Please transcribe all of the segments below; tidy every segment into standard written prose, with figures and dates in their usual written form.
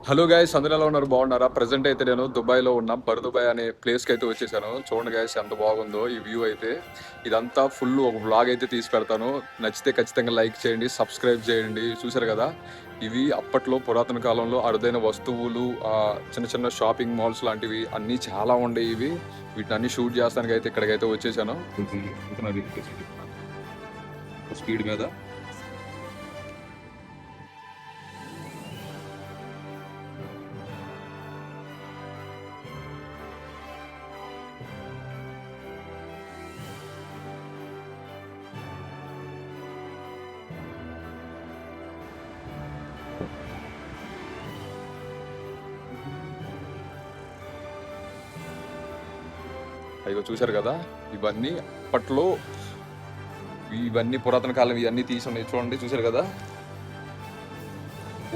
Hello guys, అందరూ ఎలా ఉన్నారు? బాగున్నారా? ప్రెసెంట్ అయితే నేను దుబాయ్లో ఉన్న దుబాయ్ అనే ప్లేస్కి అయితే వచ్చేసాను. చూడండి గైస్, ఎంత బాగుందో ఈ వ్యూ అయితే. ఇదంతా ఫుల్ ఒక వ్లాగ్ అయితే తీసి పెడతాను. నచ్చితే ఖచ్చితంగా లైక్ చేయండి, సబ్స్క్రైబ్ చేయండి. చూసారు కదా, ఇవి అప్పట్లో పురాతన కాలంలో అరుదైన వస్తువులు, చిన్న చిన్న షాపింగ్ మాల్స్ లాంటివి అన్నీ చాలా ఉండేవి. వీటిని అన్ని షూట్ చేస్తానికి అయితే ఇక్కడికైతే వచ్చేసాను. స్పీడ్ మీద అయ్యో, చూసారు కదా, ఇవన్నీ అప్పట్లో, ఇవన్నీ పురాతన కాలం ఇవన్నీ తీసున్నాయి. చూడండి, చూసారు కదా.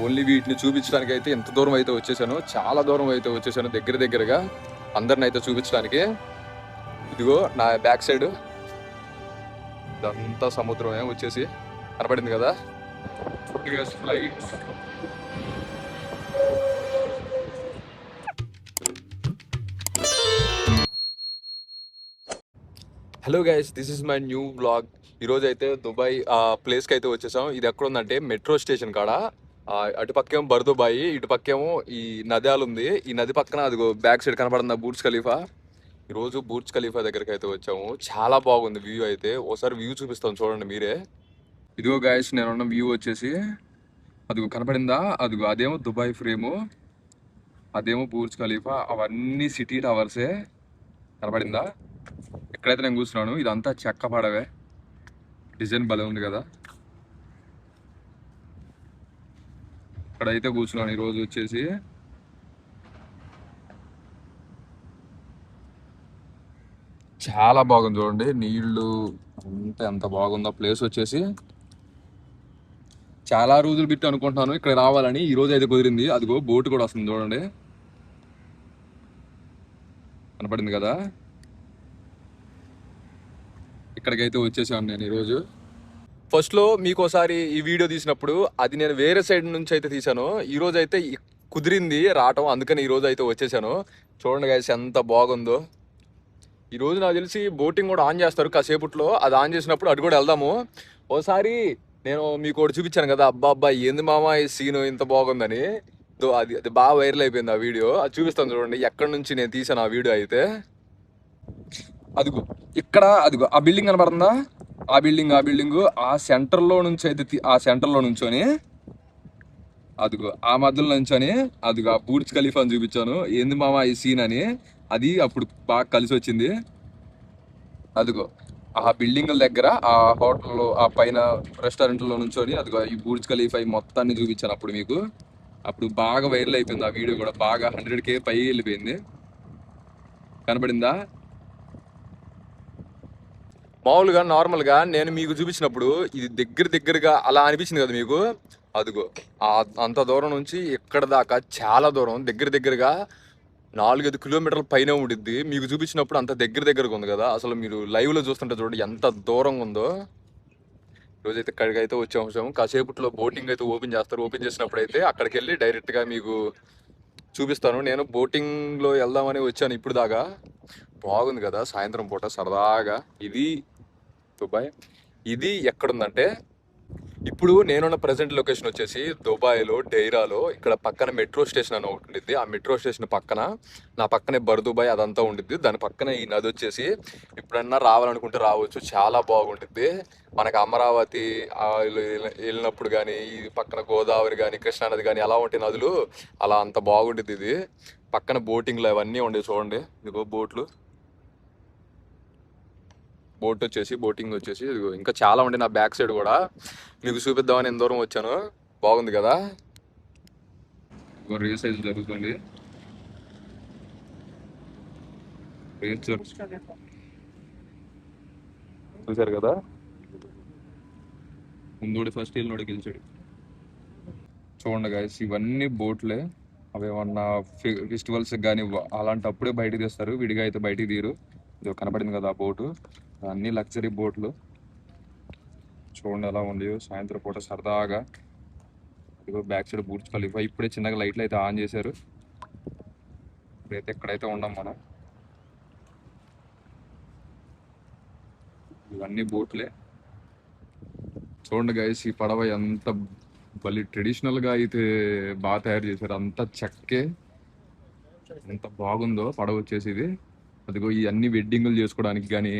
ఓన్లీ వీటిని చూపించడానికి అయితే ఎంత దూరం అయితే వచ్చేసాను, చాలా దూరం అయితే వచ్చేసాను, దగ్గరగా అందరిని అయితే చూపించడానికి. ఇదిగో నా బ్యాక్ సైడ్ ఇదంతా సముద్రమే వచ్చేసి కనపడింది కదా. Flight hello guys, this is my new blog. ఈరోజు అయితే దుబాయ్ ప్లేస్కి అయితే వచ్చేసాం. ఇది ఎక్కడ ఉందంటే మెట్రో స్టేషన్ కాడ. అటుపక్కేమో బర్దుబాయి, ఇటుపక్కేమో ఈ నదాలు ఉంది. ఈ నది పక్కన అదిగో బ్యాక్ సైడ్ కనపడుతుంది బుర్జ్ ఖలీఫా. ఈరోజు బుర్జ్ ఖలీఫా దగ్గరికి అయితే వచ్చాము. చాలా బాగుంది వ్యూ అయితే. ఓసారి వ్యూ చూపిస్తాను చూడండి మీరే. ఇదిగో గైస్, నేనున్న వ్యూ వచ్చేసి అదిగో కనపడిందా, అదిగో అదేమో దుబాయ్ ఫ్రేము, అదేమో బుర్జ్ ఖలీఫా. అవన్నీ సిటీ టవర్సే. కనపడిందా? ఎక్కడైతే నేను కూర్చున్నాను ఇదంతా చెక్క పడవే. డిజైన్ భలే ఉంది కదా. ఇక్కడైతే కూర్చున్నాను ఈరోజు వచ్చేసి. చాలా బాగుంది చూడండి, నీళ్లు అంతా ఎంత బాగుందో. ప్లేస్ వచ్చేసి చాలా రోజులు బిట్టి అనుకుంటున్నాను ఇక్కడ రావాలని. ఈ రోజు అయితే కుదిరింది. అదిగో బోట్ కూడా వస్తుంది చూడండి, కనపడింది కదా. ఇక్కడికైతే వచ్చేసాను నేను ఈరోజు. ఫస్ట్లో మీకు ఒకసారి ఈ వీడియో తీసినప్పుడు అది నేను వేరే సైడ్ నుంచి అయితే తీసాను. ఈ రోజు అయితే కుదిరింది రావటం, అందుకని ఈ రోజు అయితే వచ్చేసాను. చూడండి గైస్, ఎంత బాగుందో. ఈ రోజు నాకు తెలిసి బోటింగ్ కూడా ఆన్ చేస్తారు కాసేపట్లో. అది ఆన్ చేసినప్పుడు అటు కూడా వెళ్దాము. ఓసారి నేను మీకు ఒకటి చూపించాను కదా, అబ్బా ఏంది మామ ఈ సీన్ ఇంత బాగుందని. అది అది బాగా వైరల్ అయిపోయింది ఆ వీడియో. అది చూపిస్తాను చూడండి, ఎక్కడి నుంచి నేను తీసాను ఆ వీడియో అయితే. అదిగో ఇక్కడ, అదిగో ఆ బిల్డింగ్ కనపడుతుందా, ఆ బిల్డింగ్ ఆ సెంటర్ లో నుంచి అయితే ఆ సెంటర్ లో నుంచొని అదిగో ఆ మధ్యలో నుంచొని అదిగో ఆ బుర్జ్ ఖలీఫా అని చూపించాను. ఏంది మామ ఈ సీన్ అని. అది అప్పుడు బాగా కలిసి వచ్చింది. అదిగో ఆ బిల్డింగ్ల దగ్గర ఆ హోటల్లో ఆ పైన రెస్టారెంట్లో నుంచొని అదిగో ఈ బుర్జ్ ఖలీఫా ఈ మొత్తాన్ని చూపించాను అప్పుడు మీకు. అప్పుడు బాగా వైరల్ అయిపోయింది ఆ వీడియో కూడా, బాగా 100K పై వెళ్ళిపోయింది. కనపడిందా? మామూలుగా నార్మల్గా నేను మీకు చూపించినప్పుడు ఇది దగ్గరగా అలా అనిపించింది కదా మీకు. అదిగో అంత దూరం నుంచి ఎక్కడ దాకా చాలా దూరం, దగ్గరగా 4-5 కిలోమీటర్ల పైన ఉండిద్ది. మీకు చూపించినప్పుడు అంత దగ్గరగా ఉంది కదా. అసలు మీరు లైవ్లో చూస్తుంటే చూడండి ఎంత దూరంగా ఉందో. రోజైతే ఇక్కడికి అయితే వచ్చాము. కాసేపట్లో బోటింగ్ అయితే ఓపెన్ చేస్తారు. ఓపెన్ చేసినప్పుడు అయితే అక్కడికి వెళ్ళి డైరెక్ట్గా మీకు చూపిస్తాను. నేను బోటింగ్లో వెళ్దామని వచ్చాను ఇప్పుడు దాకా. బాగుంది కదా సాయంత్రం పూట సరదాగా. ఇది దుబాయ్. ఇది ఎక్కడుందంటే, ఇప్పుడు నేనున్న ప్రజెంట్ లొకేషన్ వచ్చేసి దుబాయ్లో డైరాలో. ఇక్కడ పక్కన మెట్రో స్టేషన్ అని ఒకటి ఉండిద్ది. ఆ మెట్రో స్టేషన్ పక్కన నా పక్కనే దుబాయ్ అదంతా ఉండిద్ది. దాని పక్కన ఈ నది వచ్చేసి ఎప్పుడన్నా రావాలనుకుంటే రావచ్చు, చాలా బాగుండిద్ది. మనకి అమరావతి వెళ్ళినప్పుడు కానీ, ఈ పక్కన గోదావరి కానీ, కృష్ణానది కానీ అలా ఉంటాయి నదులు, అలా అంత బాగుండిద్ది. ఇది పక్కన బోటింగ్లు అవన్నీ ఉండేవి చూడండి. ఇదిగో బోటింగ్ వచ్చేసి ఇదిగో ఇంకా చాలా ఉండే. నా బ్యాక్ సైడ్ కూడా మీకు చూపిద్దామని ఎంత దూరం వచ్చాను. బాగుంది కదా. రేస్ అయితే జరుగుతుంది. చూసారు కదా, ముందోడి ఫస్ట్ వెళ్ళినోడి గెలిచాడు. చూడండి గైస్, ఇవన్నీ బోట్లే. అవి ఏమన్నా ఫెస్టివల్స్ కానీ అలాంటప్పుడే బయటికి తీస్తారు, విడిగా అయితే బయటికి తీరు. ఇది కనపడింది కదా ఆ బోటు, అన్ని లగ్జరీ బోట్లు. చూడండి ఎలా ఉంది సాయంత్రం పూట సరదాగా. ఇదిగో బ్యాక్ సైడ్ బుర్జ్ ఖలీఫా. ఇప్పుడే చిన్నగా లైట్లు అయితే ఆన్ చేశారు. ఇప్పుడైతే ఎక్కడైతే ఉన్నాం మనం. ఇవన్నీ బోట్లే. చూడండి గైస్, ఈ పడవ ఎంత మళ్ళీ ట్రెడిషనల్ గా అయితే బాగా తయారు చేశారు. అంతా చెక్కే, ఎంత బాగుందో పడవ వచ్చేసి ఇది. అదిగో ఈ అన్ని వెడ్డింగులు చేసుకోవడానికి కానీ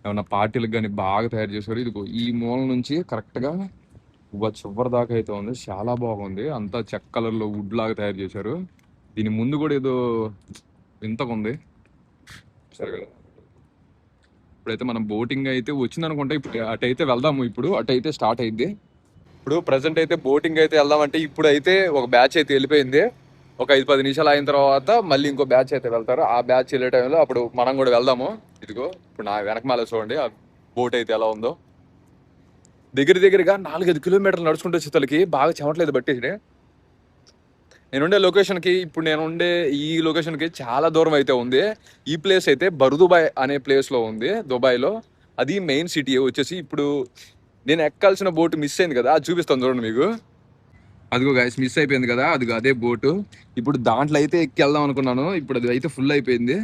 ఏమన్నా పార్టీలకు కానీ బాగా తయారు చేశారు. ఇదిగో ఈ మూల నుంచి కరెక్ట్ గా చివరి దాకా అయితే ఉంది. చాలా బాగుంది. అంతా చెక్క కలర్ లో వుడ్ లాగా తయారు చేశారు. దీని ముందు కూడా ఏదో వింతగా ఉంది. సరే కదా, ఇప్పుడైతే మనం బోటింగ్ అయితే వచ్చింది అనుకుంటా. ఇప్పుడు అటు అయితే వెళ్దాము. ఇప్పుడు అటు అయితే స్టార్ట్ అయింది. ఇప్పుడు ప్రజెంట్ అయితే బోటింగ్ అయితే వెళ్దామంటే ఇప్పుడు అయితే ఒక బ్యాచ్ అయితే వెళ్ళిపోయింది. ఒక 5-10 నిమిషాలు అయిన తర్వాత మళ్ళీ ఇంకో బ్యాచ్ అయితే వెళ్తారు. ఆ బ్యాచ్ వెళ్ళే టైంలో అప్పుడు మనం కూడా వెళ్దాము. ఇదిగో ఇప్పుడు నా వెనకమాల చూడండి ఆ బోట్ అయితే ఎలా ఉందో. దగ్గరగా 4-5 కిలోమీటర్లు నడుచుకుంటూ వచ్చేతలకి బాగా చెమట్లేదు బట్టేసి. నేనుండే లొకేషన్కి, ఇప్పుడు నేనుండే ఈ లొకేషన్కి చాలా దూరం అయితే ఉంది. ఈ ప్లేస్ అయితే బర్దుబాయ్ అనే ప్లేస్లో ఉంది దుబాయ్లో. అది మెయిన్ సిటీ వచ్చేసి. ఇప్పుడు నేను ఎక్కాల్సిన బోట్ మిస్ అయింది కదా, అది చూపిస్తాను చూడండి మీకు. అదిగో గైస్, మిస్ అయిపోయింది కదా, అదిగో అదే బోటు. ఇప్పుడు దాంట్లో అయితే ఎక్కి వెళ్దాం అనుకున్నాను. ఇప్పుడు అది అయితే ఫుల్ అయిపోయింది.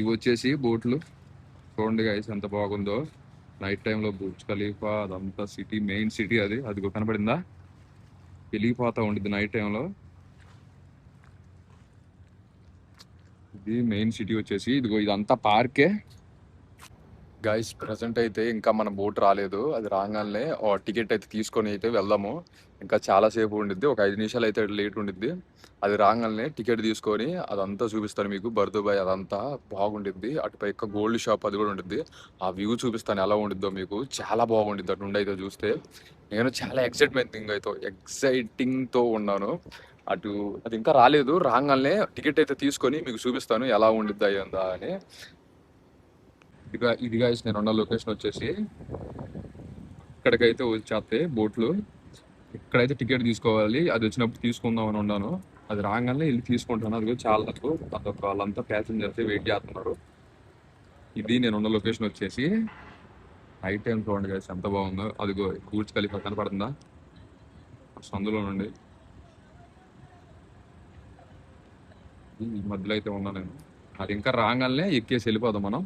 ఇవి వచ్చేసి బోట్లు. చూడండి గైస్ ఎంత బాగుందో. నైట్ టైంలో బుర్జ్ ఖలీఫా అదంతా సిటీ, మెయిన్ సిటీ అది. అదిగో కనపడిందా, వెళ్ళిపోతా ఉండిద్ది నైట్ టైంలో. ఇది మెయిన్ సిటీ వచ్చేసి. ఇదిగో ఇదంతా పార్కే. గైస్ ప్రజెంట్ అయితే ఇంకా మన బోట్ రాలేదు. అది రాగానే టికెట్ అయితే తీసుకొని అయితే వెళ్దాము. ఇంకా చాలా సేపు ఉండిద్ది, ఒక 5 నిమిషాలు అయితే లేట్ ఉండిద్ది. అది రాగానే టికెట్ తీసుకొని అదంతా చూపిస్తాను మీకు. బర్దుబాయ్ అదంతా బాగుండిద్ది. అటుపైక గోల్డ్ షాప్ అది కూడా ఉండిద్ది. ఆ వ్యూ చూపిస్తాను ఎలా ఉండిద్దో మీకు. చాలా బాగుండిద్ది అటు నుండి అయితే చూస్తే. నేను చాలా ఎక్సైటింగ్తో ఉన్నాను. అటు అది ఇంకా రాలేదు. రాగానే టికెట్ అయితే తీసుకొని మీకు చూపిస్తాను ఎలా ఉండిద్దా అయ్యిందా అని. ఇది గైస్ నేను ఉన్న లొకేషన్ వచ్చేసి. ఇక్కడికైతే వచ్చేస్తాయి బోట్లు. ఇక్కడైతే టికెట్ తీసుకోవాలి. అది వచ్చినప్పుడు తీసుకుందాం అని ఉన్నాను. అది రాగానే వెళ్ళి తీసుకుంటాను. అది కూడా చాలా తక్కువ. అదొక వాళ్ళంతా ప్యాసింజర్స్ వెయిట్ చేస్తున్నారు. ఇది నేను ఉన్న లొకేషన్ వచ్చేసి. నైట్ టైం చూడండి గైస్ ఎంత బాగుందో. అదిగో బుర్జ్ ఖలీఫా కనపడుతుందా సందులో నుండి. ఈ మధ్యలో అయితే ఉన్నా నేను. అది ఇంకా రాగానే ఎక్కేసి వెళ్ళిపోదాం మనం.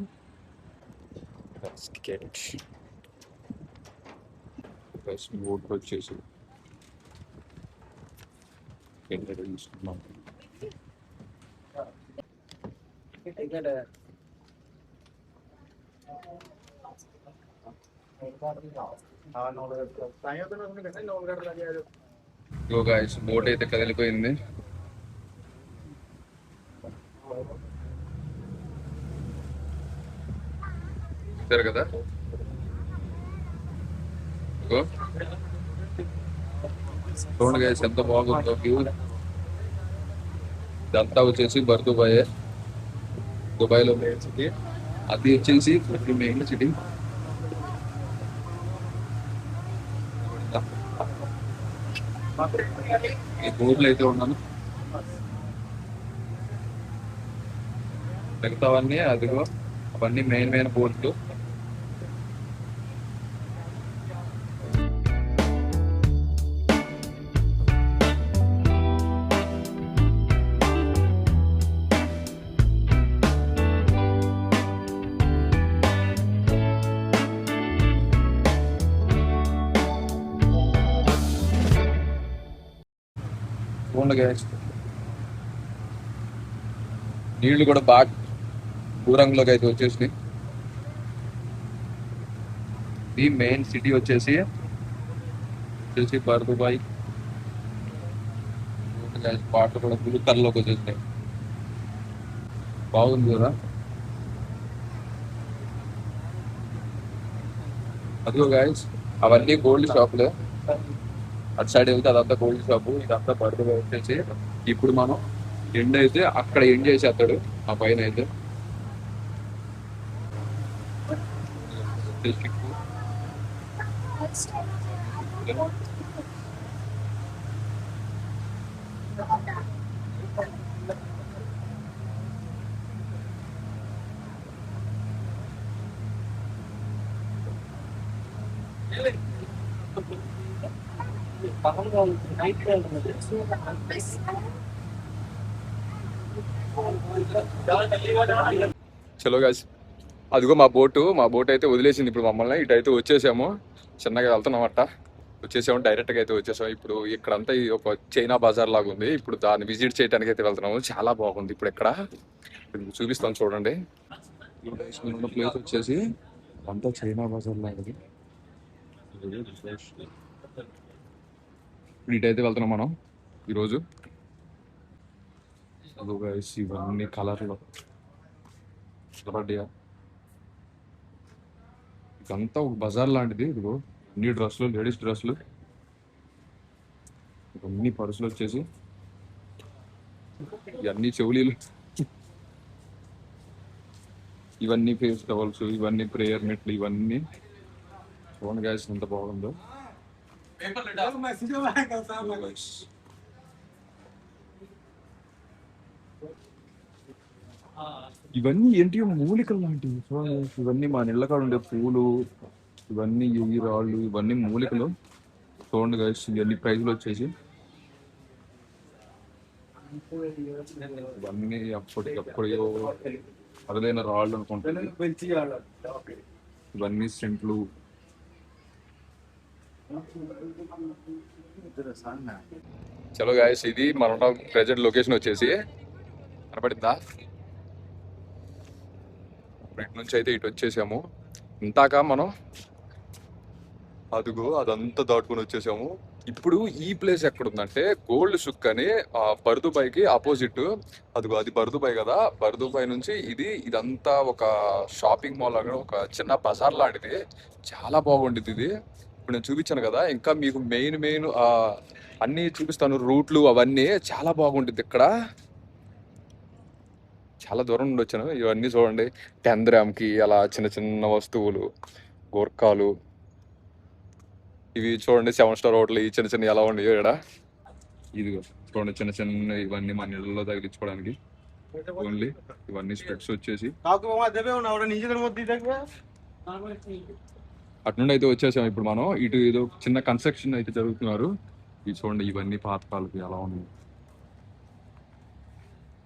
టికెట్ బోట్ వచ్చేసి తీసుకున్నాం. బోట్ అయితే కదిలిపోయింది. సరే కదా, చూడండి గైస్ ఎంత బాగుందో వ్యూ. ఇదంతా వచ్చేసి బర్దుబాయ్, దుబాయ్లో మెయిన్ సిటీ. అది వచ్చేసి మెయిన్ సిటీ. ఈ బోర్డులో అయితే ఉన్నాను. మిగతావన్నీ అదిగో అవన్నీ మెయిన్ బోర్డులు. నీళ్లు కూడా బాగా దూరంలోకి అయితే వచ్చేసి. ఈ మెయిన్ సిటీ వచ్చేసి బర్దుబాయ్. వాటర్ కూడా బ్లూ కలర్ లోకి వచ్చేసినాయి. బాగుంది కదా. అదిగో గైస్ అవన్నీ గోల్డ్ షాపులే. అటు సైడ్ వెళ్తే అదంతా గోల్డ్ షాపు, ఇదంతా బర్దుబాయ్ వచ్చేసి. ఇప్పుడు మనం ఎండ్ అయితే అక్కడ ఎండ్ చేసేస్తాడు ఆ పైన అయితే. చలో గాయ్స్, అదిగో మా బోట్ అయితే వదిలేసింది ఇప్పుడు మమ్మల్ని. ఇటు అయితే వచ్చేసాము, చిన్నగా వెళ్తున్నాం అట్ట వచ్చేసాము, డైరెక్ట్గా అయితే వచ్చేసాము. ఇప్పుడు ఇక్కడంతా ఇది ఒక చైనా బజార్ లాగా ఉంది. ఇప్పుడు దాన్ని విజిట్ చేయడానికి అయితే వెళ్తున్నాము. చాలా బాగుంది. ఇప్పుడు ఇక్కడ మీకు చూపిస్తాను చూడండి. ఉన్న ప్లేస్ వచ్చేసి అంతా చైనా బజార్ లాంటిది. ఇప్పుడు ఇటైతే వెళ్తున్నాం మనం ఈరోజు. ఇవన్నీ కలర్లో ఇదంతా ఒక బజార్ లాంటిది. ఇదిగో అన్ని డ్రెస్సులు, లేడీస్ డ్రెస్సులు, ఇవన్నీ పర్సులు వచ్చేసి, ఇవన్నీ చెవులీలు, ఇవన్నీ ఫేస్ టవల్స్, ఇవన్నీ ప్రేయర్ మెట్లు, ఇవన్నీ చూడండి గాయస్ ఎంత బాగుందో. ఇవన్నీ ఏంటి మూలికలు లాంటివి. ఇవన్నీ మా నీళ్ళ కాడ ఉండే పూలు, ఇవన్నీ ఈ రాళ్ళు, ఇవన్నీ మూలికలు. చూడండి గాయస్, ఇవన్నీ ప్రైజ్లు వచ్చేసి ఇవన్నీ అప్పటికప్పుడు అరుదైన రాళ్ళు అనుకుంటాను. ఇవన్నీ సెంట్లు. చలో గాయస్, ఇది మన ప్రెజెంట్ లొకేషన్ వచ్చేసి కనపడిందా? ఇటు నుంచి అయితే ఇటు వచ్చేసాము. ఇంతాక మనం అదిగో అదంతా దాటుకుని వచ్చేసాము. ఇప్పుడు ఈ ప్లేస్ ఎక్కడుందంటే గోల్డ్ సుక్ అని బర్దుబాయికి ఆపోజిట్. అదిగో అది బర్దుబాయ్ కదా. బర్దుబాయ్ నుంచి ఇదంతా ఒక షాపింగ్ మాల్ లాగా, ఒక చిన్న బజార్ లాంటిది. చాలా బాగుంటుంది ఇది. ఇప్పుడు నేను చూపించాను కదా, ఇంకా మీకు మెయిన్ అన్నీ చూపిస్తాను. రూట్లు అవన్నీ చాలా బాగుంటుంది ఇక్కడ. చాలా దూరం నుండి వచ్చాను. ఇవన్నీ చూడండి, 10 గ్రామ్కి అలా చిన్న చిన్న వస్తువులు, గోర్ఖాలు. ఇవి చూడండి 7 స్టార్ హోటల్. ఈ చిన్న చిన్న ఎలా ఉన్నాయో ఇక్కడ. ఇదిగో చూడండి, చిన్న చిన్న ఇవన్నీ మన ఇళ్ళలో తగిలించుకోవడానికి ఓన్లీ. ఇవన్నీ స్పెక్స్ వచ్చేసి అటు నుండి అయితే వచ్చేసాం. ఇప్పుడు మనం ఇటు ఏదో చిన్న కన్స్ట్రక్షన్ అయితే జరుగుతున్నారు. ఇవి చూడండి, ఇవన్నీ పాతకాలకి ఎలా ఉన్నాయి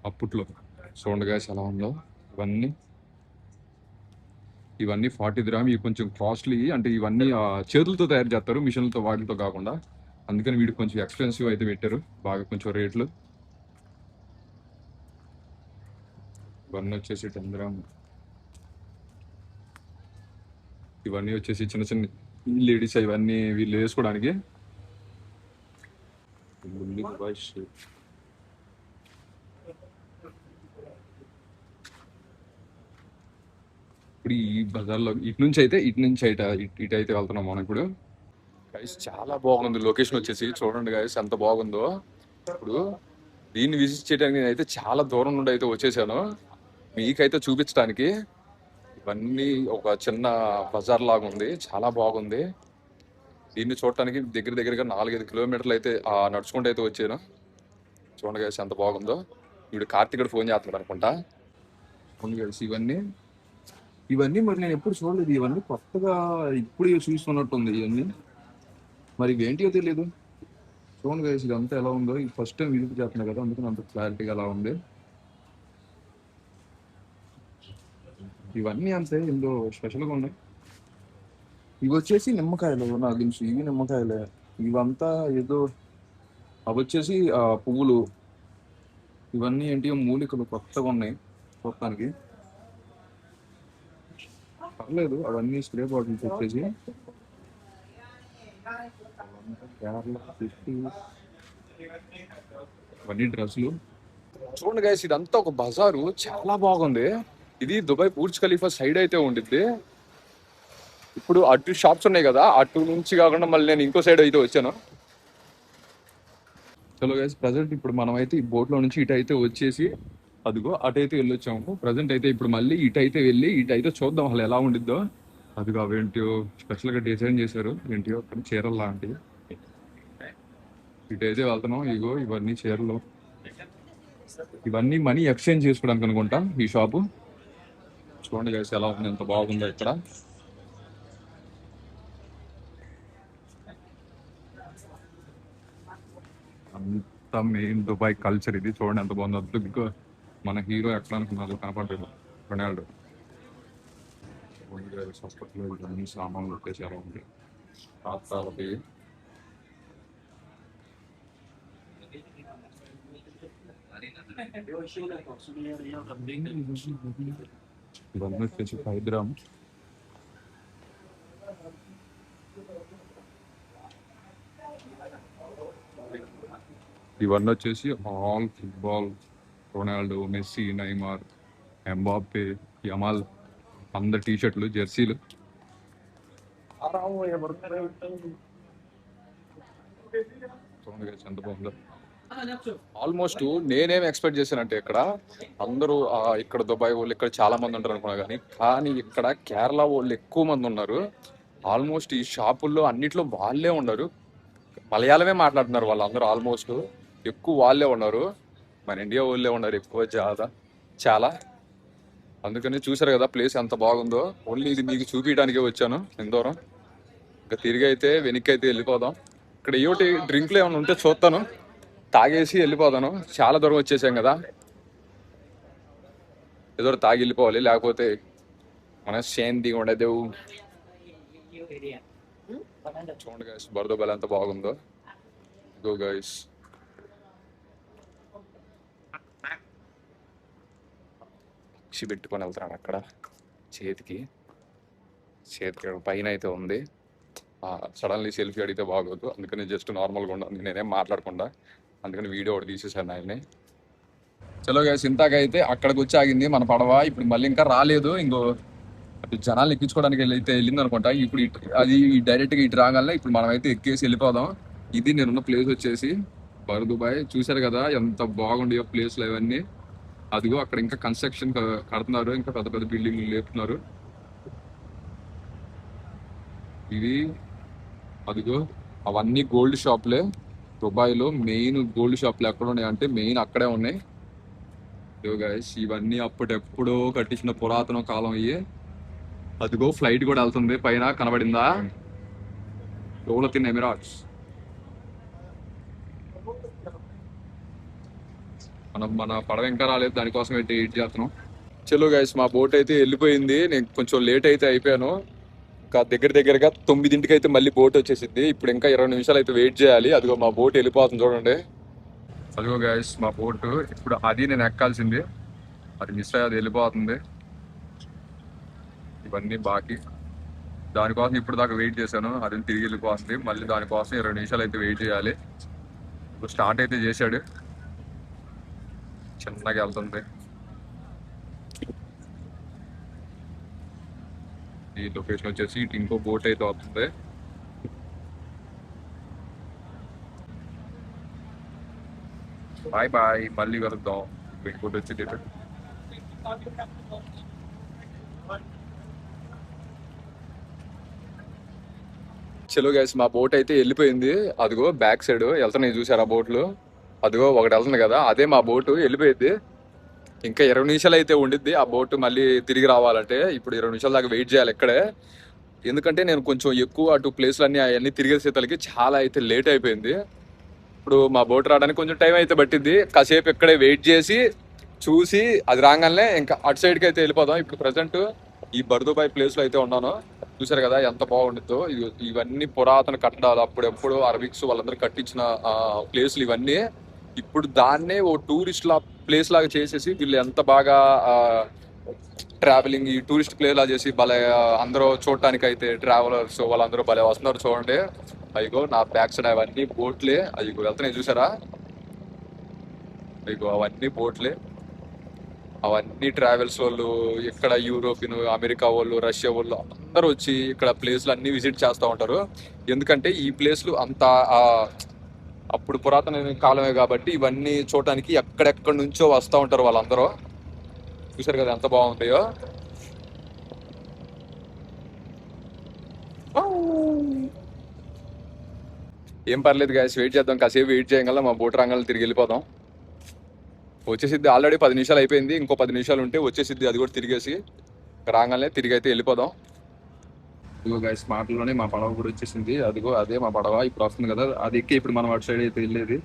అప్పట్లో. చూడండి గాయస్ ఎలా ఉందో. ఇవన్నీ 40 గ్రామ్. ఇవి కొంచెం కాస్ట్లీ. అంటే ఇవన్నీ చేతులతో తయారు చేస్తారు, మిషన్లతో వాటితో కాకుండా. అందుకని వీడికి కొంచెం ఎక్స్పెన్సివ్ అయితే పెట్టారు, బాగా కొంచెం రేట్లు. ఇవన్నీ వచ్చేసి 10 గ్రామ్. ఇవన్నీ వచ్చేసి చిన్న చిన్న లేడీస్, ఇవన్నీ వీళ్ళు వేసుకోవడానికి. ఇప్పుడు ఈ బజార్లో ఇటు నుంచి అయితే వెళ్తున్నాం మనం ఇప్పుడు. గైస్ చాలా బాగుంది లొకేషన్ వచ్చేసి. చూడండి గైస్ ఎంత బాగుందో. ఇప్పుడు దీన్ని విజిట్ చేయడానికి నేను అయితే చాలా దూరం నుండి అయితే వచ్చేసాను మీకైతే చూపించడానికి. ఇవన్నీ ఒక చిన్న బజార్ లాగా ఉంది, చాలా బాగుంది. దీన్ని చూడటానికి దగ్గరగా 4-5 కిలోమీటర్లు అయితే నడుచుకుంటూ అయితే వచ్చాను. చూడండి గైస్ ఎంత బాగుందో. ఇప్పుడు కార్తీక్ ఫోన్ చేస్తున్నాడు అనుకుంటా. గైస్ ఇవన్నీ మరి నేను ఎప్పుడు చూడలేదు. ఇవన్నీ కొత్తగా ఇప్పుడు చూస్తున్నట్టుంది ఇవన్నీ. మరి ఇవేంటియో తెలియదు. చూడండి గైస్ ఇదంతా ఎలా ఉందో. ఫస్ట్ టైం విజిట్ చేస్తున్నా కదా, అందుకని అంత క్లారిటీగా ఎలా ఉంది. ఇవన్నీ అంతే, ఇందులో స్పెషల్గా ఉన్నాయి. ఇవి వచ్చేసి నిమ్మకాయలు, నాకు తెలుసు ఇవి నిమ్మకాయలే. ఇవంతా ఏదో అవి వచ్చేసి పువ్వులు. ఇవన్నీ ఏంటి మూలికలు కొత్తగా ఉన్నాయి చూడటానికి. పర్లేదు. అవన్నీ స్ప్రే బాటిల్స్ వచ్చేసి అవన్నీ డ్రెస్సులు. చూడండి గైస్ ఇదంతా ఒక బజారు, చాలా బాగుంది. ఇది దుబాయ్ బుర్జ్ ఖలీఫా సైడ్ అయితే ఉండిద్ది. ఇప్పుడు అటు షాప్స్ ఉన్నాయి కదా, అటు నుంచి కాకుండా మళ్ళీ నేను ఇంకో సైడ్ అయితే వచ్చాను. చలో గైస్, ప్రజెంట్ ఇప్పుడు మనం అయితే ఈ బోట్లో నుంచి ఇటు అయితే వచ్చేసి అదిగో అటైతే వెళ్ళొచ్చాము. ప్రజెంట్ అయితే ఇప్పుడు మళ్ళీ ఇటైతే వెళ్ళి ఇటైతే చూద్దాం అసలు ఎలా ఉండిద్దో. అదిగో అవేంటియో స్పెషల్గా డిజైన్ చేశారు, ఏంటియో అక్కడ చీరలు లాంటివి. ఇటైతే వెళ్తున్నాం. ఇగో ఇవన్నీ చీరలు, ఇవన్నీ మనీ ఎక్స్చేంజ్ చేసుకోవడానికి అనుకుంటా ఈ షాపు. చూడండి గైస్ ఎలా ఉంది, ఎంత బాగుందో ఇక్కడ. అంత మెయిన్ దుబాయ్ కల్చర్ ఇది. చూడండి ఎంత బాగుందో. అద్భుతంగా మన హీరో ఎక్కడ అనుకున్నారు కనపడ్డాడు, రొనాల్డో. హాస్పిటల్లో ఇవన్నీ సామాన్లు పెట్టేసారు ఉంది తాత్కాలకి. ఇవన్నీ వచ్చేసి హైదరాబాద్. ఇవన్నీ వచ్చేసి all football, Ronaldo, Messi, Neymar, Mbappe, Yamal అందరు టీ షర్ట్లు, జెర్సీలు. చూడండి guys ఎంత బాగుందో. ఆల్మోస్ట్ నేనేం ఎక్స్పెక్ట్ చేశానంటే ఇక్కడ అందరూ ఇక్కడ దుబాయ్ వాళ్ళు ఇక్కడ చాలా మంది ఉంటారు అనుకున్నా, కానీ ఇక్కడ కేరళ వాళ్ళు ఎక్కువ మంది ఉన్నారు. ఆల్మోస్ట్ ఈ షాపుల్లో అన్నిట్లో వాళ్ళే ఉన్నారు, మలయాళమే మాట్లాడుతున్నారు వాళ్ళందరూ. ఆల్మోస్ట్ ఎక్కువ వాళ్ళే ఉన్నారు, మన ఇండియా వాళ్ళే ఉన్నారు ఎక్కువ చాలా. అందుకని చూసారు కదా ప్లేస్ ఎంత బాగుందో. ఓన్లీ ఇది మీకు చూపించడానికే వచ్చాను ఇంత దూరం. ఇంకా తిరిగి అయితే వెనక్కి అయితే వెళ్ళిపోదాం. ఇక్కడ ఏమిటి డ్రింక్లు ఏమైనా ఉంటే చూస్తాను, తాగేసి వెళ్ళిపోతాను. చాలా దూరం వచ్చేసాం కదా, ఏదో తాగి వెళ్ళిపోవాలి, లేకపోతే మన శాంతిగా ఉండదు. చూడండి గైస్ బరదో బెల ఎంత బాగుందో. Go guys. పక్షి పెట్టుకొని వెళ్తున్నాను అక్కడ చేతికి పైన అయితే ఉంది. సడన్లీ సెల్ఫీ అడిగితే బాగోదు, అందుకని జస్ట్ నార్మల్గా ఉండాలి, నేనేం మాట్లాడకుండా. అందుకని వీడియో ఒకటి తీసేసాను ఆయన్ని. చలో గైస్ ఇంతాకైతే అక్కడికి వచ్చి ఆగింది మన పడవ. ఇప్పుడు మళ్ళీ ఇంకా రాలేదు, ఇంకో జనాలు ఎక్కించుకోవడానికి అయితే వెళ్ళింది అనుకుంటా. ఇప్పుడు అది డైరెక్ట్గా ఇటు రాగానే ఇప్పుడు మనం అయితే ఎక్కేసి వెళ్ళిపోదాం. ఇది నేనున్న ప్లేస్ వచ్చేసి దుబాయ్. చూశారు కదా ఎంత బాగుండే ప్లేస్లు ఇవన్నీ. అదిగో అక్కడ ఇంకా కన్స్ట్రక్షన్ కడుతున్నారు, ఇంకా పెద్ద పెద్ద బిల్డింగ్లు లేపుతున్నారు. ఇవి అదిగో అవన్నీ గోల్డ్ షాప్లే. దుబాయ్లో మెయిన్ గోల్డ్ షాప్లు ఎక్కడ ఉన్నాయి అంటే మెయిన్ అక్కడే ఉన్నాయి. గైస్ ఇవన్నీ అప్పుడెప్పుడో కట్టించిన పురాతన కాలం అయ్యి. అదిగో ఫ్లైట్ కూడా వెళ్తుంది పైన, కనబడిందా? దౌలత్ ఇన్ ఎమిరాట్స్. మన పడవ ఇంకా రాలేదు, దానికోసం అయితే వెయిట్ చేస్తున్నాం. చలో గైస్ మా బోట్ అయితే వెళ్ళిపోయింది. నేను కొంచెం లేట్ అయితే అయిపోయాను. ఇంకా దగ్గరగా 9ంటికి అయితే మళ్ళీ బోట్ వచ్చేసింది. ఇప్పుడు ఇంకా 20 నిమిషాలు అయితే వెయిట్ చేయాలి. అదిగో మా బోట్ వెళ్ళిపోతుంది చూడండి. అదిగో గైస్ మా బోట్. ఇప్పుడు అది నేను ఎక్కాల్సింది, అది మిస్ అయ్యి వెళ్ళిపోతుంది. ఇవన్నీ బాకీ, దానికోసం ఇప్పుడు దాకా వెయిట్ చేశాను, అది తిరిగి వెళ్ళిపోతుంది. మళ్ళీ దానికోసం 20 నిమిషాలు అయితే వెయిట్ చేయాలి. ఇప్పుడు స్టార్ట్ అయితే చేశాడు, చిన్నగా వెళ్తుంది. ఈ లొకేషన్ వచ్చేసి ఇటు ఇంకో బోట్ అయితే వస్తుంది. బాయ్ బాయ్, మళ్ళీ కలుద్దాం. ఇంకోటి వచ్చి చలో గైస్ మా బోట్ అయితే వెళ్ళిపోయింది. అదిగో బ్యాక్ సైడ్ వెళ్తున్నాయి చూసారు ఆ బోట్లు. అదిగో ఒకటి వెళ్తుంది కదా, అదే మా బోటు వెళ్ళిపోయింది. ఇంకా 20 నిమిషాలు అయితే ఉండిద్ది ఆ బోటు మళ్ళీ తిరిగి రావాలంటే. ఇప్పుడు 20 నిమిషాల దాకా వెయిట్ చేయాలి ఇక్కడే, ఎందుకంటే నేను కొంచెం ఎక్కువ అటు ప్లేస్లు అవన్నీ తిరిగేసేతలకి చాలా అయితే లేట్ అయిపోయింది. ఇప్పుడు మా బోట్ రావడానికి కొంచెం టైం అయితే పట్టింది. కాసేపు ఇక్కడే వెయిట్ చేసి చూసి అది రాగానే ఇంకా అటు సైడ్కి అయితే వెళ్ళిపోదాం. ఇప్పుడు ప్రజెంట్ ఈ బర్దుబాయ్ ప్లేస్లో అయితే ఉన్నాను. చూసారు కదా ఎంత బాగుంటుందో. ఇవన్నీ పురాతన కట్టడాలు, అప్పుడెప్పుడు అరబిక్స్ వాళ్ళందరూ కట్టించిన ప్లేస్లు ఇవన్నీ. ఇప్పుడు దాన్నే ఓ టూరిస్ట్ ప్లేస్ లాగా చేసేసి వీళ్ళు ఎంత బాగా ట్రావెలింగ్ ఈ టూరిస్ట్ ప్లేస్ లాగా చేసి భలే అందరూ చూడటానికి అయితే ట్రావెలర్స్ వాళ్ళందరూ భలే వస్తున్నారు చూడండి. అయ్యో నా బ్యాక్ సైడ్ అవన్నీ బోట్లే, అయ్యో వెళ్తున్నాయి చూసారా? అయ్యో అవన్నీ బోట్లే, అవన్నీ ట్రావెల్స్ వాళ్ళు, ఇక్కడ యూరోపియన్, అమెరికా వాళ్ళు, రష్యా వాళ్ళు అందరూ వచ్చి ఇక్కడ ప్లేస్లు అన్ని విజిట్ చేస్తూ ఉంటారు. ఎందుకంటే ఈ ప్లేస్లు అంత అప్పుడు పురాతన కాలమే కాబట్టి ఇవన్నీ చూడటానికి ఎక్కడెక్కడి నుంచో వస్తూ ఉంటారు వాళ్ళందరూ. చూసారు కదా ఎంత బాగుంటాయో. ఏం పర్లేదు గాయస్, వెయిట్ చేద్దాం. కాసేపు వెయిట్ చేయగల మా బోట్ రంగాలు తిరిగి వెళ్ళిపోదాం. వచ్చేసిద్ది, ఆల్రెడీ 10 నిమిషాలు అయిపోయింది, ఇంకో 10 నిమిషాలు ఉంటే వచ్చేసిద్ది. అది కూడా తిరిగేసి రాగానే తిరిగి అయితే వెళ్ళిపోదాం. ఇదిగో గైస్ మాటల్లోనే మా పడవ కూడా వచ్చేసింది. అదిగో అదే మా పడవ ఇప్పుడు వస్తుంది కదా, అది ఎక్కి ఇప్పుడు మనం అటు సైడ్ అయితే వెళ్ళేది.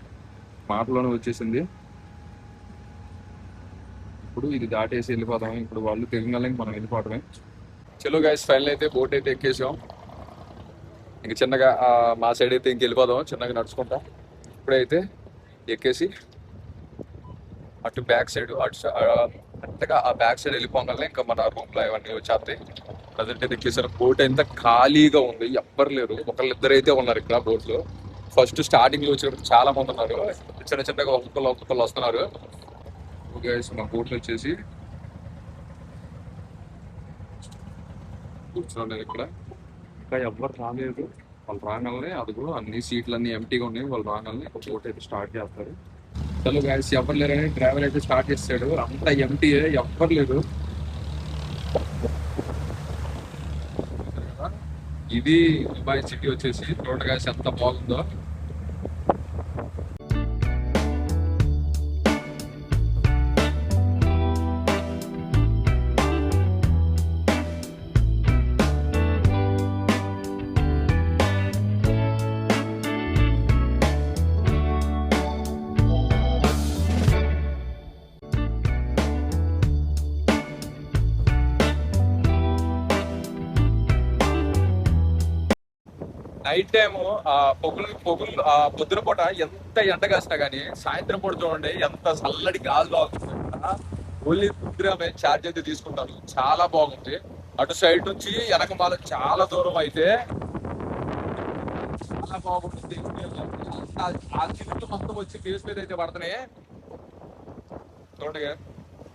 మాటలోనే వచ్చేసింది. ఇప్పుడు ఇది దాటేసి వెళ్ళిపోతాం. ఇప్పుడు వాళ్ళు తిరిగినాలని మనం వెళ్ళిపోవడమే. చలో గైస్, ఫైనల్ అయితే బోట్ అయితే ఎక్కేసాం. ఇంక చిన్నగా మా సైడ్ అయితే ఇంక వెళ్ళిపోదాం చిన్నగా నడుచుకుంటా. ఇప్పుడైతే ఎక్కేసి అటు బ్యాక్ సైడ్ అంతగా ఆ బ్యాక్ సైడ్ వెళ్ళిపోగానే ఇంకా మన రూమ్ లో ఇవన్నీ వచ్చేస్తాయి. ప్రజెంట్ అయితే ఎక్కేసారు. బోట్ ఎంత ఖాళీగా ఉంది, ఎవ్వరు లేరు. ఒకళ్ళిద్దరు అయితే ఉన్నారు ఇక్కడ బోట్ లో. ఫస్ట్ స్టార్టింగ్ లో వచ్చినప్పుడు చాలా మంది ఉన్నారు, చిన్న చిన్నగా ఒక్కొక్కళ్ళు వస్తున్నారు. మా బోట్లు వచ్చేసి కూర్చున్నారు ఇక్కడ. ఇంకా ఎవ్వరు రాలేదు. వాళ్ళు రాగానే అదిగో అన్ని సీట్లు అన్ని ఎంటీగా ఉన్నాయి. వాళ్ళు రాగానే బోట్ అయితే స్టార్ట్ చేస్తారు. చలో గైస్, ఎవ్వరు లేరని డ్రైవర్ అయితే స్టార్ట్ చేస్తాడు. అంతా ఎంటీ, ఎవ్వరు లేరు. ఇది దుబాయ్ సిటీ వచ్చేసి చూడండి గైస్ ఎంత బాగుందో. నైట్ టైము పొద్దున పూట ఎంత ఎండ కాసినా గానీ సాయంత్రం పూట చూడండి ఎంత చల్లటి గాలి బాగుంటుంది. ఓన్లీ కుదిరమే ఛార్జ్ అయితే తీసుకుంటాను, చాలా బాగుంది. అటు సైడ్ నుంచి వెనకమాల చాలా దూరం అయితే చాలా బాగుంటుంది. ఆ చిన్న మొత్తం వచ్చి ఫేస్ మీద అయితే పడుతున్నాయి చూడండి.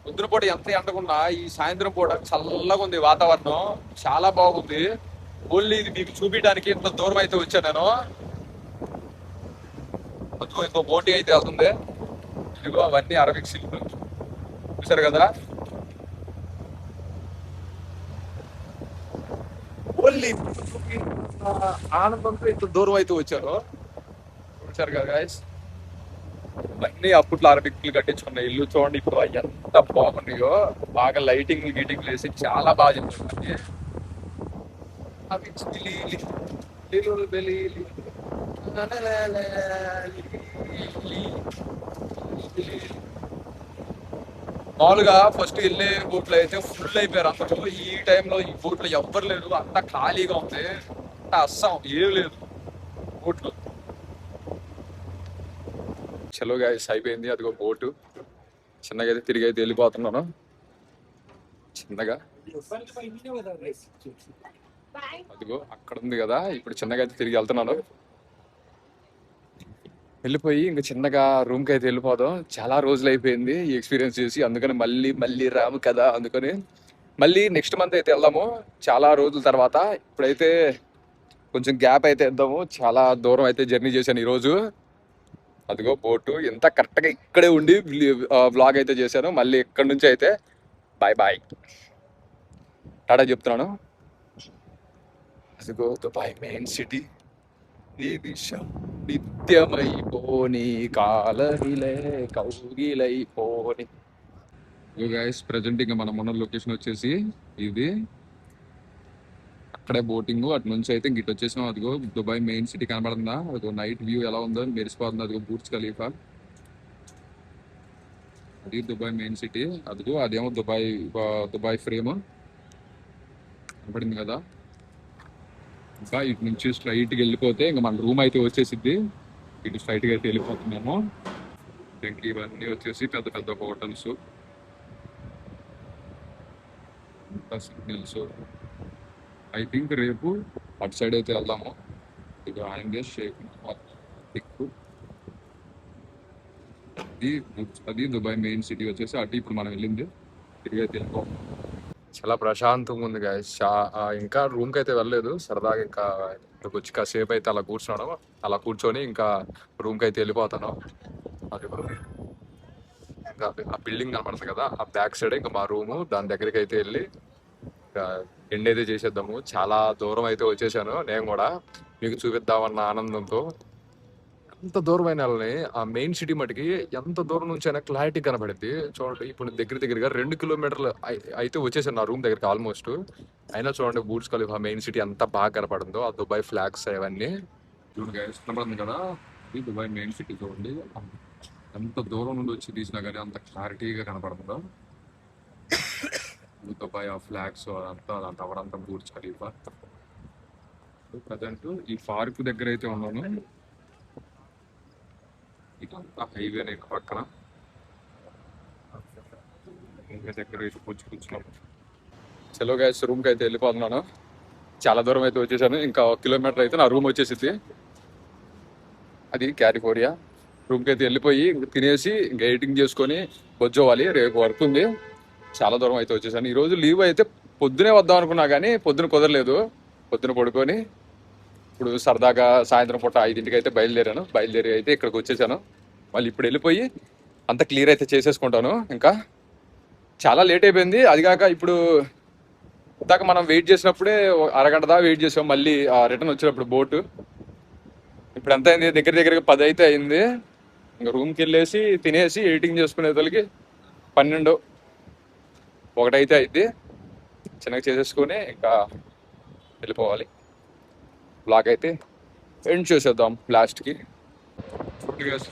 పొద్దున పూట ఎంత ఎండకున్నా ఈ సాయంత్రం పూట చల్లగా ఉంది వాతావరణం, చాలా బాగుంది. ఓన్లీ ఇది మీకు చూపించడానికి ఇంత దూరం అయితే వచ్చాను నేను. ఇంకో బోటి అయితే వెళ్తుంది. ఇదిగో అవన్నీ అరబిక్ సిల్క్ చూసారు కదా. ఓన్లీ ఆనందంతో ఇంత దూరం అయితే వచ్చారు చూసారు కదా గాయస్. అన్ని అప్పట్లో అరబిక్లు కట్టించుకున్న ఇల్లు చూడండి ఇప్పుడు ఎంత బాగున్నాయో. బాగా లైటింగ్ గీటింగ్ వేసి చాలా బాగా చెప్తుంది. మామూలుగా ఫస్ట్ వెళ్ళే బోట్లు అయితే ఫుల్ అయిపోయారు అందరూ. ఈ టైంలో ఈ బోట్లో ఎవ్వరు లేరు, అంతా ఖాళీగా ఉంది. అంతా అస్సాం, ఏం లేదు బోట్లు. చలో గైస్, అయిపోయింది. అదిగో బోటు చిన్నగా అయితే తిరిగి అయితే వెళ్ళిపోతున్నాను చిన్నగా. అదిగో అక్కడ ఉంది కదా, ఇప్పుడు చిన్నగా అయితే తిరిగి వెళ్తున్నాను. వెళ్ళిపోయి ఇంకా చిన్నగా రూమ్కి అయితే వెళ్ళిపోదాం. చాలా రోజులు అయిపోయింది ఈ ఎక్స్పీరియన్స్ చేసి, అందుకని మళ్ళీ రాము కదా, అందుకని మళ్ళీ నెక్స్ట్ మంత్ అయితే వెళ్దాము చాలా రోజుల తర్వాత. ఇప్పుడైతే కొంచెం గ్యాప్ అయితే ఇద్దాము. చాలా దూరం అయితే జర్నీ చేశాను ఈరోజు. అదిగో బోటు ఎంత కరెక్ట్గా ఇక్కడే ఉండి వ్లాగ్ అయితే చేశాను. మళ్ళీ ఇక్కడ నుంచి అయితే బాయ్ టాటా చెప్తున్నాను. అదిగో దుబాయ్ మెయిన్ సిటీ. ఈ దిశ నిత్యమై పోని కాలరిలే కౌగిలై పోని. గైస్, ప్రజెంట్ ఇంకా మనం ఉన్న లొకేషన్ వచ్చేసి ఇది. అక్కడే బోటింగ్, అటు నుంచి అయితే గిట్ వచ్చేసాం. అదిగో దుబాయ్ మెయిన్ సిటీ కనబడుతుందా, అదిగో నైట్ వ్యూ ఎలా ఉందో మెరిసిపోతుంది. అదిగో బుర్జ్ ఖలీఫా, అది దుబాయ్ మెయిన్ సిటీ. అదిగో అదేమో దుబాయ్ ఫ్రేమ్ కనపడింది కదా. ఇంకా ఇటు నుంచి స్ట్రైట్గా వెళ్ళిపోతే ఇంకా మన రూమ్ అయితే వచ్చేసిద్ది. ఇటు స్ట్రైట్గా అయితే వెళ్ళిపోతున్నాము. ఇంక ఇవన్నీ వచ్చేసి పెద్ద పెద్ద హోటల్స్, సిగ్నల్స్. ఐ థింక్ రేపు అటు సైడ్ అయితే వెళ్దాము. ఇక ఆయనదే షేక్ టిక్కు. అది దుబాయ్ మెయిన్ సిటీ వచ్చేసి అటు ఇప్పుడు మనం వెళ్ళింది. తిరిగి అయితే వెళ్ళిపోం. చాలా ప్రశాంతంగా ఉంది గాయస్. ఇంకా రూమ్కి అయితే వెళ్ళలేదు, సరదాగా ఇంకా ఇక్కడికి వచ్చి కాసేపు అయితే అలా కూర్చున్నాను. అలా కూర్చొని ఇంకా రూమ్కి అయితే వెళ్ళిపోతాను. అది ఇంకా ఆ బిల్డింగ్ కనపడుతుంది కదా, ఆ బ్యాక్ సైడ్ ఇంకా మా రూము. దాని దగ్గరికి అయితే వెళ్ళి ఇంకా ఎండ్ అయితే చేసేద్దాము. చాలా దూరం అయితే వచ్చేసాను నేను కూడా, మీకు చూపిద్దామన్న ఆనందంతో. ఎంత దూరమైన వాళ్ళని ఆ మెయిన్ సిటీ మటుకి ఎంత దూరం నుంచి అయినా క్లారిటీ కనబడింది చూడండి. ఇప్పుడు దగ్గరగా 2 కిలోమీటర్లు అయితే వచ్చేసాను నా రూమ్ దగ్గరికి ఆల్మోస్ట్. అయినా చూడండి బుర్జ్ ఖలీఫా మెయిన్ సిటీ ఎంత బాగా కనపడిందో, ఆ దుబాయ్ ఫ్లాగ్స్ అవన్నీ కనపడుతుంది కదా. ఇది దుబాయ్ మెయిన్ సిటీ చూడండి. ఎంత దూరం నుండి వచ్చి తీసినా కానీ అంత క్లారిటీగా కనపడుతుందో. ఈ దుబాయ్ ఆ ఫ్లాగ్స్ అదంతా అవరంతా బూర్జ్ ఖలీఫా. ప్రజెంట్ ఈ పార్క్ దగ్గర అయితే ఉన్నాను. ఇదంతా హైవే పక్కన దగ్గర కూర్చున్నాం. చలో గ్యాస్ రూమ్కి అయితే వెళ్ళిపోతున్నాను. చాలా దూరం అయితే వచ్చేసాను. ఇంకా 1 కిలోమీటర్ అయితే నా రూమ్ వచ్చేసింది. అది క్యాలిఫోర్నియా. రూమ్కి అయితే వెళ్ళిపోయి తినేసి ఇంకా ఎడిటింగ్ చేసుకొని వచ్చేవాలి. రేపు వర్క్ ఉంది. చాలా దూరం అయితే వచ్చేసాను. ఈరోజు లీవ్ అయితే పొద్దునే వద్దాం అనుకున్నా కానీ పొద్దున కుదరలేదు. పొద్దున పడుకొని ఇప్పుడు సరదాగా సాయంత్రం పూట 5ంటికి అయితే బయలుదేరి అయితే ఇక్కడికి వచ్చేసాను. మళ్ళీ ఇప్పుడు వెళ్ళిపోయి అంత క్లియర్ అయితే చేసేసుకుంటాను. ఇంకా చాలా లేట్ అయిపోయింది. అది కాక ఇప్పుడు ఇందాక మనం వెయిట్ చేసినప్పుడే అరగంట దాకా వెయిట్ చేసాం. మళ్ళీ రిటర్న్ వచ్చినప్పుడు బోటు ఇప్పుడు ఎంత అయింది, దగ్గరగా 10 అయితే అయింది. ఇంకా రూమ్కి వెళ్ళేసి తినేసి ఎడిటింగ్ చేసుకునే తొలికి 12, 1 అయితే అయింది. చిన్నగా చేసేసుకొని ఇంకా వెళ్ళిపోవాలి. బ్లాగ్ అయితే ఎండ్ చేసేద్దాం లాస్ట్కి.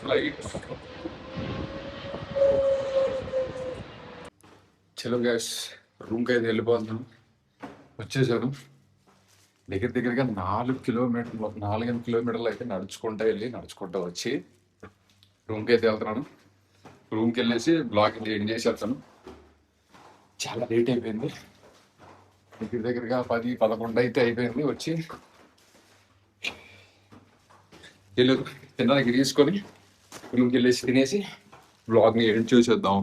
ఫ్లైట్ చలో గ్యాస్ రూమ్కి అయితే వెళ్ళిపోతున్నాను. వచ్చేసాను. దగ్గరగా 4 కిలోమీటర్లు 4-8 కిలోమీటర్లు అయితే నడుచుకుంటూ వచ్చి రూమ్కి అయితే వెళ్తున్నాను. రూమ్కి వెళ్ళేసి బ్లాగ్ ఎండ్ చేసేస్తాను. చాలా లేట్ అయిపోయింది. దగ్గరగా 10-11 అయితే అయిపోయింది. వచ్చి తినడానికి తీసుకొని రూమ్కి వెళ్ళేసి తినేసి బ్లాగ్ని ఎండ్ చేసేద్దాం.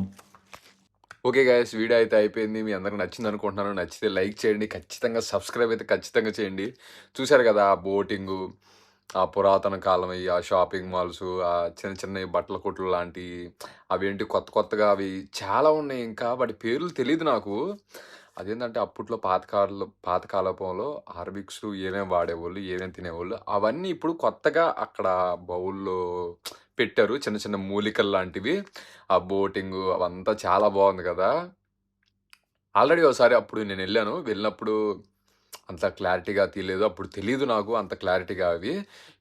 ఓకే గైస్, వీడియో అయితే అయిపోయింది. మీ అందరికి నచ్చింది అనుకుంటున్నాను. నచ్చితే లైక్ చేయండి, ఖచ్చితంగా సబ్స్క్రైబ్ అయితే ఖచ్చితంగా చేయండి. చూశారు కదా ఆ బోటింగు, ఆ పురాతన కాలం, ఆ షాపింగ్ మాల్స్, ఆ చిన్న బట్టల కొట్లు లాంటి అవేంటి కొత్తగా అవి చాలా ఉన్నాయి. ఇంకా వాటి పేర్లు తెలియదు నాకు. అదేంటంటే అప్పట్లో పాతకాలపంలో హార్విక్స్ ఏమేమి వాడేవాళ్ళు, ఏమేమి తినేవాళ్ళు, అవన్నీ ఇప్పుడు కొత్తగా అక్కడ బౌల్లో పెట్టారు. చిన్న మూలికలు లాంటివి. ఆ బోటింగ్ అవంతా చాలా బాగుంది కదా. ఆల్రెడీ ఒకసారి అప్పుడు నేను వెళ్ళినప్పుడు అంత క్లారిటీగా తీయలేదు. అప్పుడు తెలియదు నాకు అంత క్లారిటీగా అవి.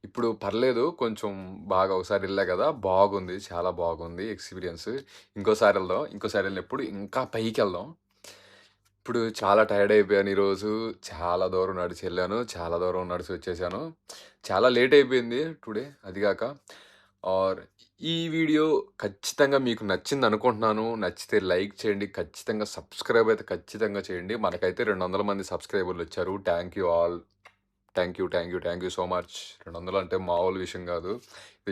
ఇప్పుడు పర్లేదు, కొంచెం బాగా ఒకసారి వెళ్ళా కదా, బాగుంది, చాలా బాగుంది ఎక్స్పీరియన్స్. ఇంకోసారి వెళ్ళినప్పుడు ఇంకా పైకి వెళ్దాం. ఇప్పుడు చాలా టైర్డ్ అయిపోయాను. ఈరోజు చాలా దూరం నడిచి వెళ్ళాను, చాలా దూరం నడిచి వచ్చేసాను. చాలా లేట్ అయిపోయింది టుడే. అదిగాక ఈ వీడియో ఖచ్చితంగా మీకు నచ్చింది అనుకుంటున్నాను. నచ్చితే లైక్ చేయండి, ఖచ్చితంగా సబ్స్క్రైబ్ అయితే ఖచ్చితంగా చేయండి. మనకైతే 200 మంది సబ్స్క్రైబర్లు వచ్చారు. Thank you all. Thank you so much. 200 అంటే మామూలు విషయం కాదు.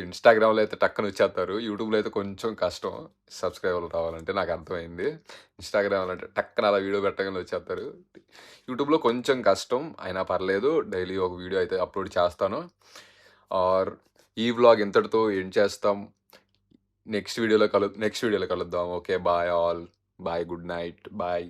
ఇన్స్టాగ్రామ్లో అయితే టక్కన వచ్చేస్తారు. యూట్యూబ్లో అయితే కొంచెం కష్టం సబ్స్క్రైబర్లు రావాలంటే, నాకు అర్థమైంది. ఇన్స్టాగ్రామ్లో అంటే టక్కన అలా వీడియో పెట్టగానే వచ్చేస్తారు. యూట్యూబ్లో కొంచెం కష్టం, అయినా పర్లేదు. డైలీ ఒక వీడియో అయితే అప్లోడ్ చేస్తాను. ఈ వ్లాగ్ ఇంతటితో ఎండ్ చేస్తాం. నెక్స్ట్ వీడియోలో కలుద్దాం. Okay, bye all. Bye, good night. Bye.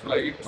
Flight